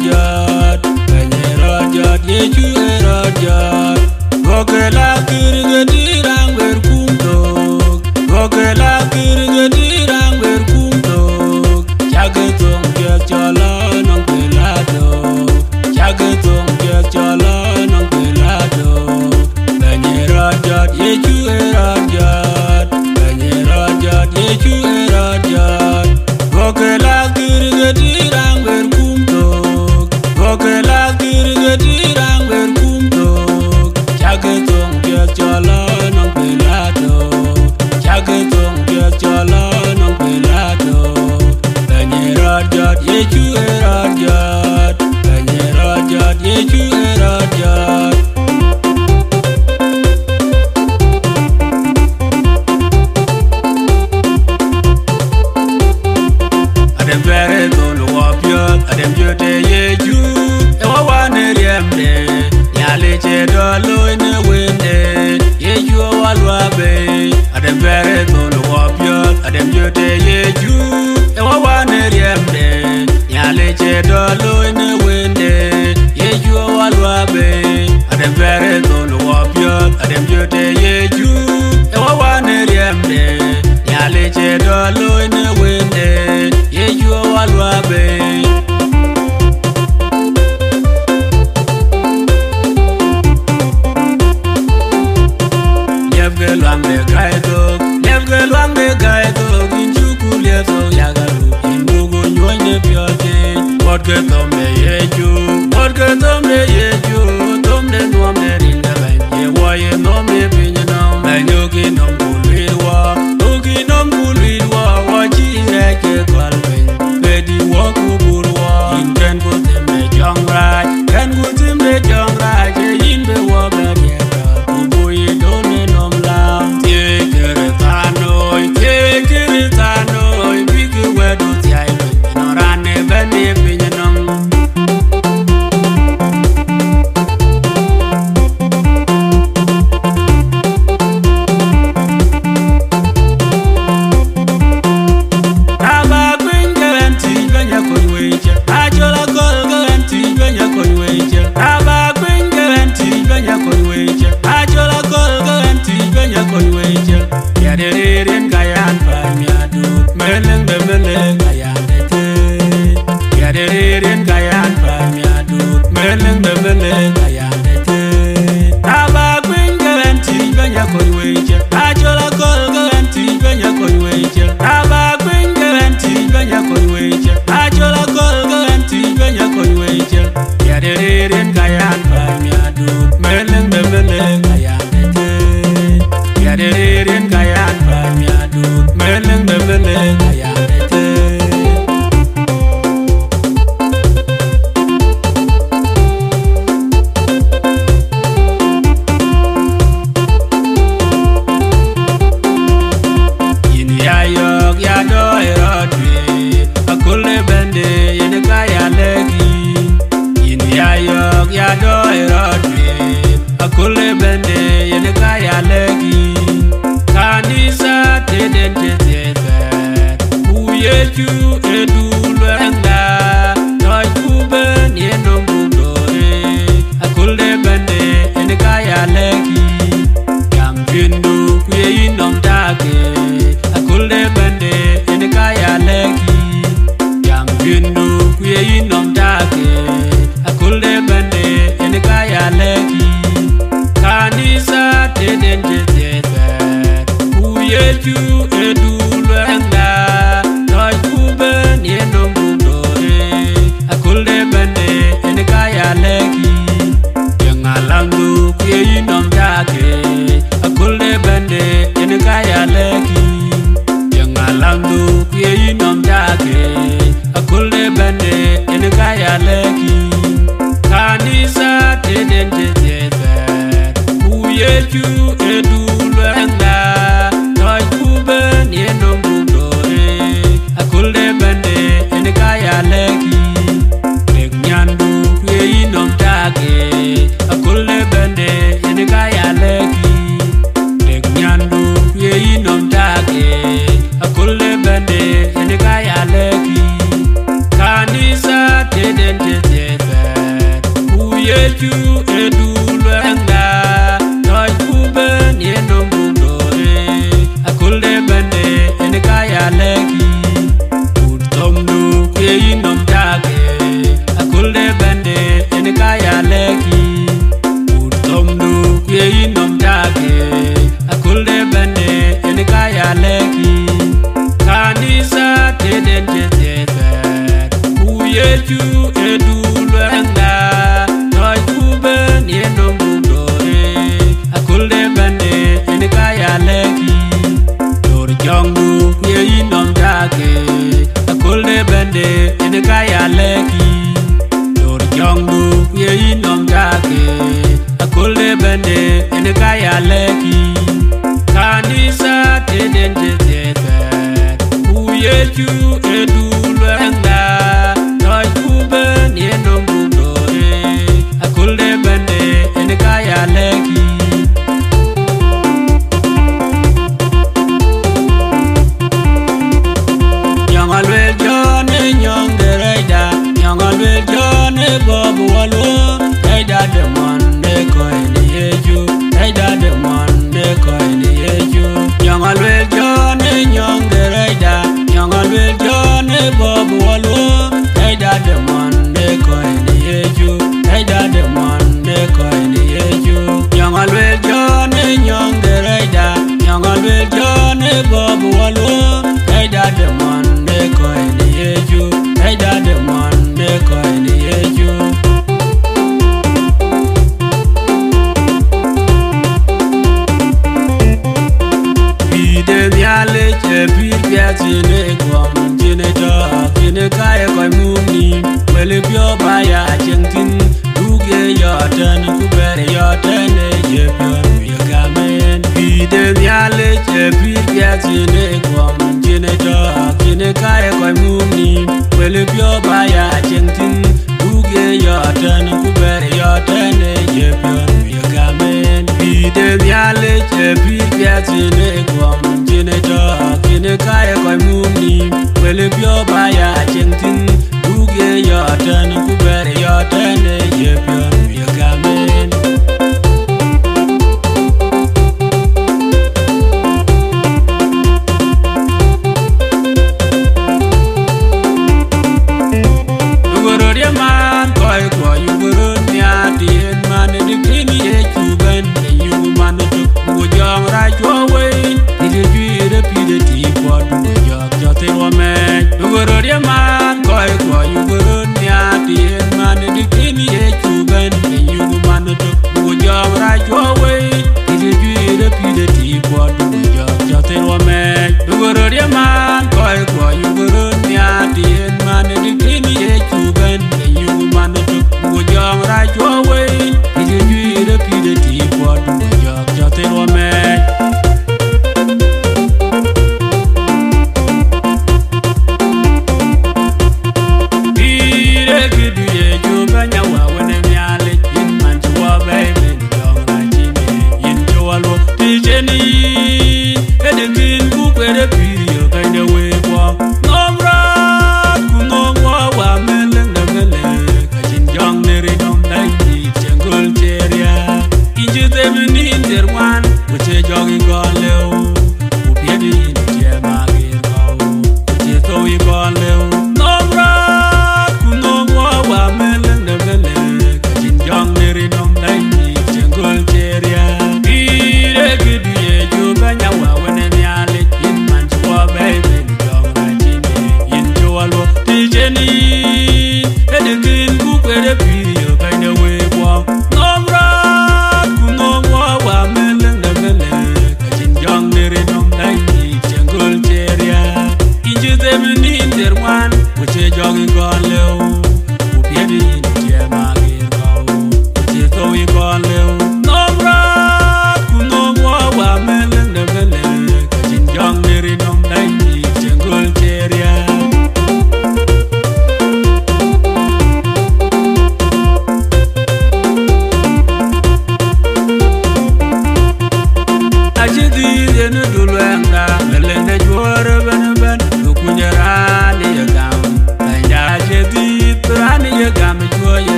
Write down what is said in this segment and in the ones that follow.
rajat, bany rajat, yechu rajat. Gokela kirgadirang berkumtok, gokela kirgadirang berkumtok. Jagatong jachala nang pelado, jagatong jachala nang pelado. Bany rajat, yechu rajat, bany rajat, yechu rajat. Gokela kirgadirang berkumtok, gokela kirgadirang berkumtok. Jagatong jachala nang pelado, jagatong jachala nang pelado. Bany rajat, yechu rajat, bany rajat, yechu rajat. Adem bere tonu wapiot, adem jote yeju. Ewa wane riemde, nyale chedo loine wende. Yeju walwabe, adem bere tonu wapiot, adem jote yeju. Ewa wane riemde, nyale chedo loine wende. Yeju walwabe, adem bere tonu wapiot, adem jote yeju. Ewa wane riemde, nyale chedo loine wende. Yeju walwabe. Levgelwang de gaito, levgelwang de gaito. Inchuku lieto yagaru, indugu nyoine piote. Wodge tombe yeju, wodge tombe yeju. Tombe nuamde rinda bain, ye waye nombe pinyanam. Banyoki nombulirwa, uki nombulirwa. Wachi ireke kwalben, bedi waku burwa. Inken kutimbe jongraj, ken kutimbe jongraj. Ye inbe wabarieta, kubuyi done nomla. Tekiritanoy, bigi wedu tiailo. Norane bende pinyanam. Yadirin kayan pamiadu, meleng de meleng kayan dete. Yadirin kayan pamiadu, meleng de meleng kayan dete. Aba queen garanti banya konweje, ajola kol garanti banya konweje. Aba queen garanti banya konweje, ajola kol garanti banya konweje. Yadirin kayan pamiadu, meleng de meleng kayan dete. Yadirin kayan pamiadu, meleng de meleng kayan dete. Yini ayok yado erodwe, akule bende yene kaya legi. Yini ayok yado erodwe, akule bende yene kaya legi. Kanisa tedente tete, uyeju edu luenga. Toy kuben yenomugore, akule bende yene kaya legi. Yang bindu kuye inom take, akule bende yene kaya legi. Yang bindu kuye inom take, akule bende yene kaya legi. Kanisa tedente tete, uyeju edu luenga. Toy kuben yenomugore, akule bende yene kaya legi. Yengalangu kuye inom take, akule bende yene kaya legi. Yengalangu kuye inom take, akule bende yene kaya legi. Kanisa tedente tete, uyeju edu luenga. Toy kuben yenomugore, akule bende yene kaya legi. Nyandu kuye inom take, akule bende yene kaya legi. Nyandu kuye inom take, akule bende yene kaya legi. Kanisa tedente tete. chu edu lwenda Noi kuben yenom bugdore Akulde bende enikaya leki Utomdu kwe inom take Akulde bende enikaya leki Utomdu kwe inom take Akulde bende enikaya leki Kanisa teden jeteter Uyechu edu lwenda Noi kuben yenom bugdore Akulde bende enikaya leki Yor jongdu kwe inom take Akulde bende enikaya leki Yor jongdu kwe inom take Akulde bende enikaya leki Kanisa teden jeteter Uyechu edu lwenda Noi kuben yenom bugdore Akulde bende enikaya leki Nyongalwel jone nyongereida Nyongalwel jone bobu walwo Kaida demonde koini yeju Kaida demonde koini yeju Nyongalwel jone nyongereida Nyongalwel jone bobu walwo Kaida demonde koini yeju Kaida demonde koini yeju Nyongalwel jone nyongereida Nyongalwel jone bobu walwo Kaida demonde koini yeju Kaida demonde koini yeju Bidem yale che bir biatine kwam Jine dog jine kaya koi mumni Wele pyo baya chengtin Duge yoten kubere yoten Yepion uyagamen Bidem yale che bir biatine kwam Jine dog jine kaya koi mumni Wele pyo baya chengtin Duge yoten kubere yoten Yepion uyagamen Bidem yale che bir biatine kwam Jine dog jine kaya koi mumni Wele pyo baya chengtin Duge yoten kubere yoten Yepion uyagamen Ugorode man koi koi ugorode miatien man Dikini ye chuben Yugu man tuk Ugojong rachwa wein Ije juire pide tipot Ugojog jote wamech Ugorode man koi koi ugorode miatien man Dikini ye chuben Yugu man tuk Ugojong rachwa wein Ije juire pide tipot Ugojog jote wamech Ugorode man koi koi ugorode miatien man Dikini ye chuben Yugu man tuk Ugojong rachwa wein Ije juire pide tipot Ugojog jote wamech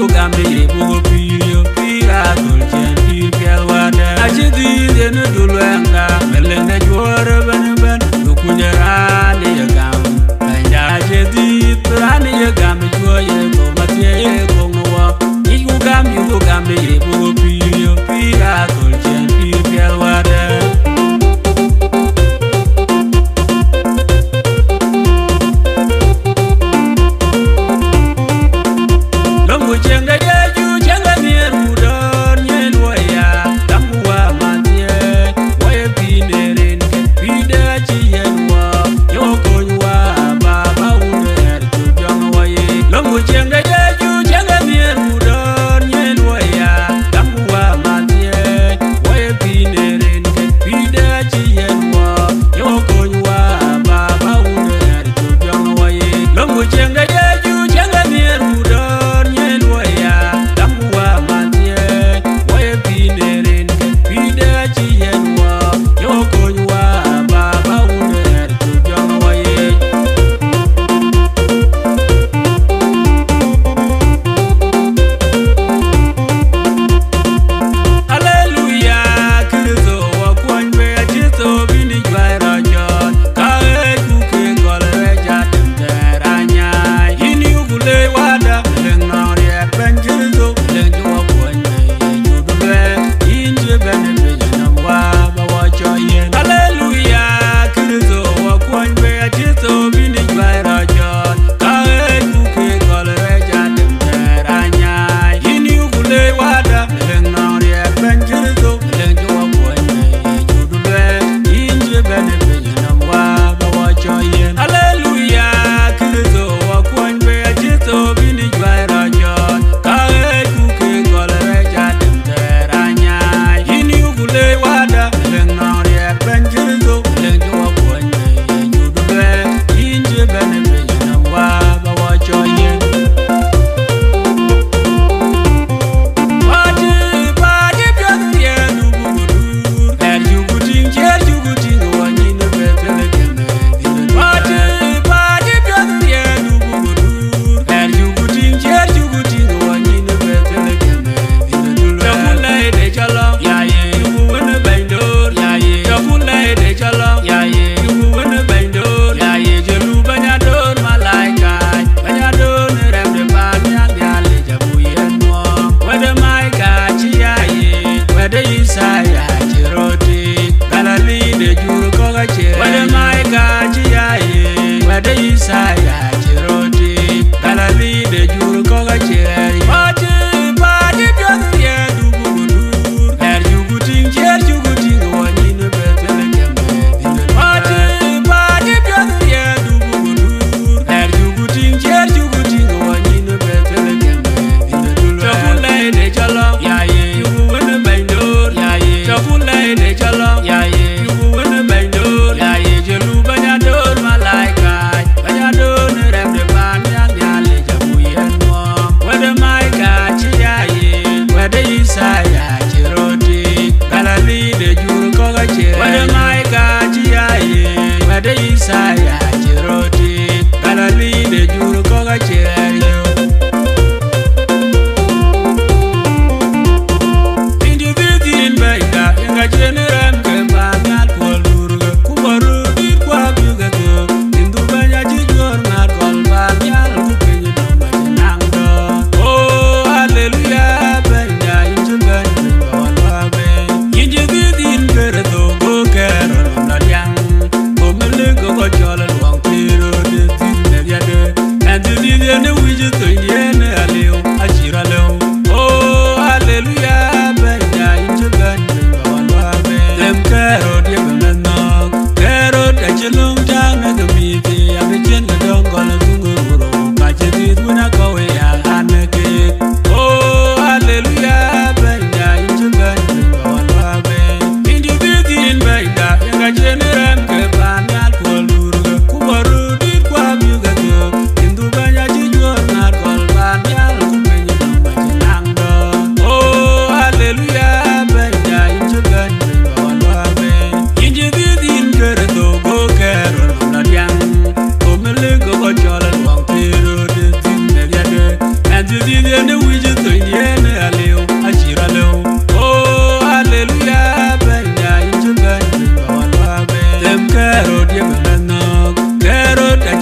you got me, Bogo Pio, Pira, Dolce, Pia, Wada. I just did in a Dulanga, Melinda, you are a Benaban, you could run your gown. And I just did run your gum, you are a go, Matia, go no walk. You got me, Bogo Pio, Pira, Dolce, Pia, Wada.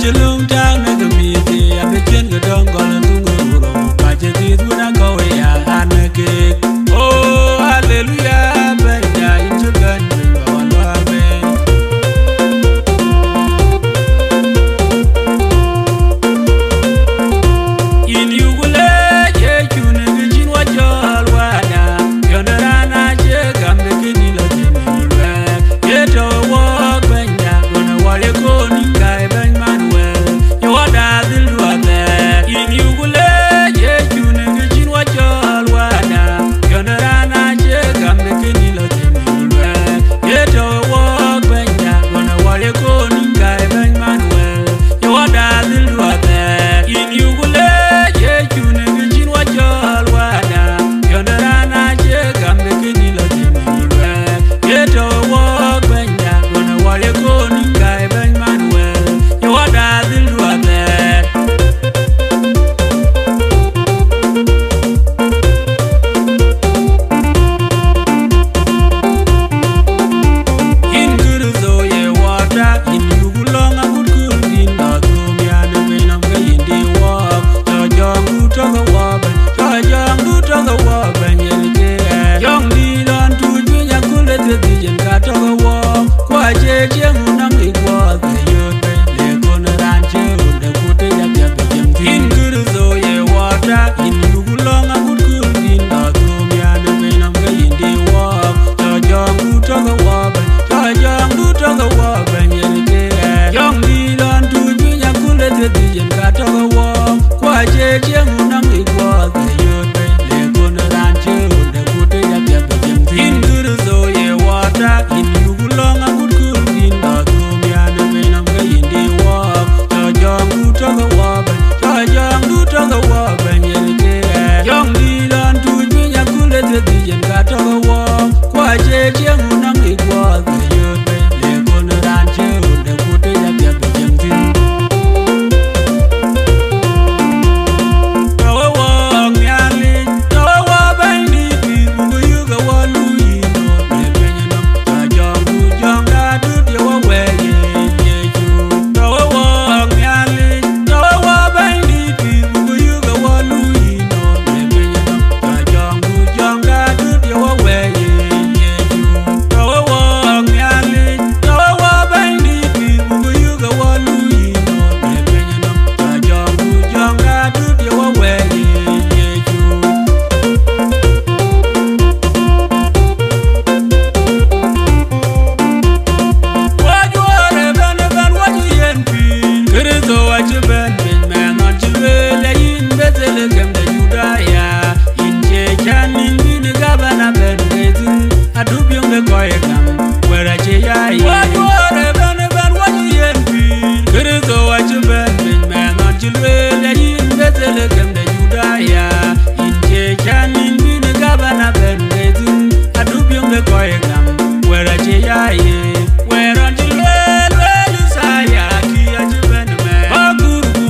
chilung tang na gamiti abechen gadong golan tunguro kajetit wuna kowe ya anake. Oh hallelujah banya injugan binga walwabe. In yugule je chune gijin wajol wada yonderana je gambe kinilo tinilwe yeto wok banya gona wale koni kai bany manuel yowada dilwade. In yugule je chune gijin wajol wada yonderana je gambe kinilo tinilwe yeto wok banya gona wale koni kai bany manuel yowada dilwade. In yugule je chune gijin wajol wada yonderana je gambe kinilo tinilwe yeto wok banya gona wale koni kai bany manuel yowada dilwade. In guruzo ye wata in yugulonga kutkul din da tumyane benam ga indi wok jojong du toga waben jojong du toga waben yenike yong di don tu junya kule tedijen ka toga wok kwa je unam igwa the yote le konaran che unde kute jabe jemti. In guruzo ye wata in yugulonga kutkul din da tumyane benam ga indi wok jojong du toga waben jojong du toga waben yenike yong di don tu junya kule tedijen ka toga wok kwa je unam igwa the yote le konaran che unde kute jabe jemti. In guruzo ye wata in yugulonga kutkul din da tumyane benam ga indi wok jojong du toga waben jojong du toga waben yenike yong di don tu junya kule tedijen ka toga wok kwa je unam igwa the yote le konaran che unde kute jabe jemti. Towa wok nyali towa waben di bugu yuga walu yino le benyanam jojong du jonga dut yawa weye yeju. Towa wok nyali towa waben di bugu yuga walu yino le benyanam jojong du jonga dut yawa weye yeju. Towa wok nyali towa waben di bugu yuga walu yino le benyanam jojong du jonga dut yawa weye yeju. Wajuore ben wajuyen pin Kristo wachu ben menon chilwele in betele kemde Judaya in chechan in bin gabana ben getu adubyong be koye kam wera che yai. Wajuore ben wajuyen pin Kristo wachu ben menon chilwele in betele kemde Judaya in chechan in bin gabana ben getu adubyong be koye kam wera che yai. Whereon chilwele lusaya kia chibende me baguru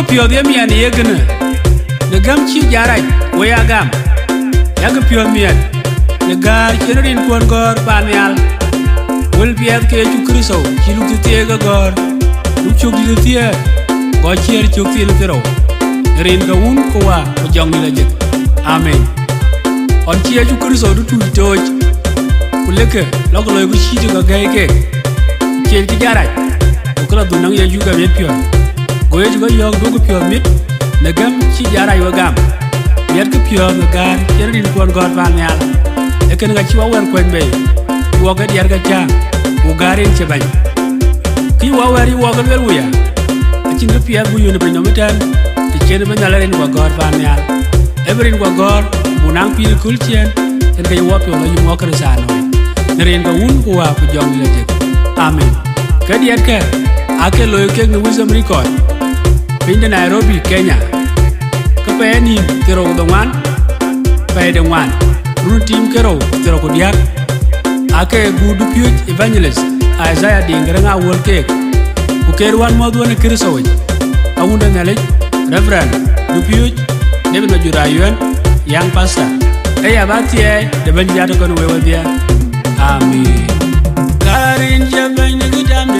pio de mian yegna de gam chi jarai we ya gam ya ga pio mian de gar kerin kon gor panyal wul piat ke chu kristo chi lu ti ga gor lu chu di ti go chier chu ti lu tero rin ga un ko wa ko jong ni la jek amen on chi chu kristo du tu toj kuleke log loy bu chi ga ga ke chier ki jarai ko la du nang ya ju ga met pio go ye ga yog do ko pio mit na gam chi jarai wa gam yar ko pio ga gar kerin kon gor panyal e ken ga chi wa wer ko be wo ga diar ga cha wo garin che bay ki wa wari wo ga wel wuya ci ndep ya bu yone be no mitan ti chen be na len wa gor fan yal everin wa gor bu nang pi kul chen en ga yo pe la yu mo kar sa no ne ren ga un ko wa ko jong la je amen ka diar ka ake lo ke ni wisdom record pinde Nairobi Kenya ka pe ni tero do wan pe de wan run team kero tero ko diak ake gudu piuj evangelist Isaiah Dinka nga wol ke ku kerwan modwo ne kristo awunda ngale reverend du piuj David Majur Ayuen young pastor eya batie de banjata kono wewe dia amen karin jabane gidam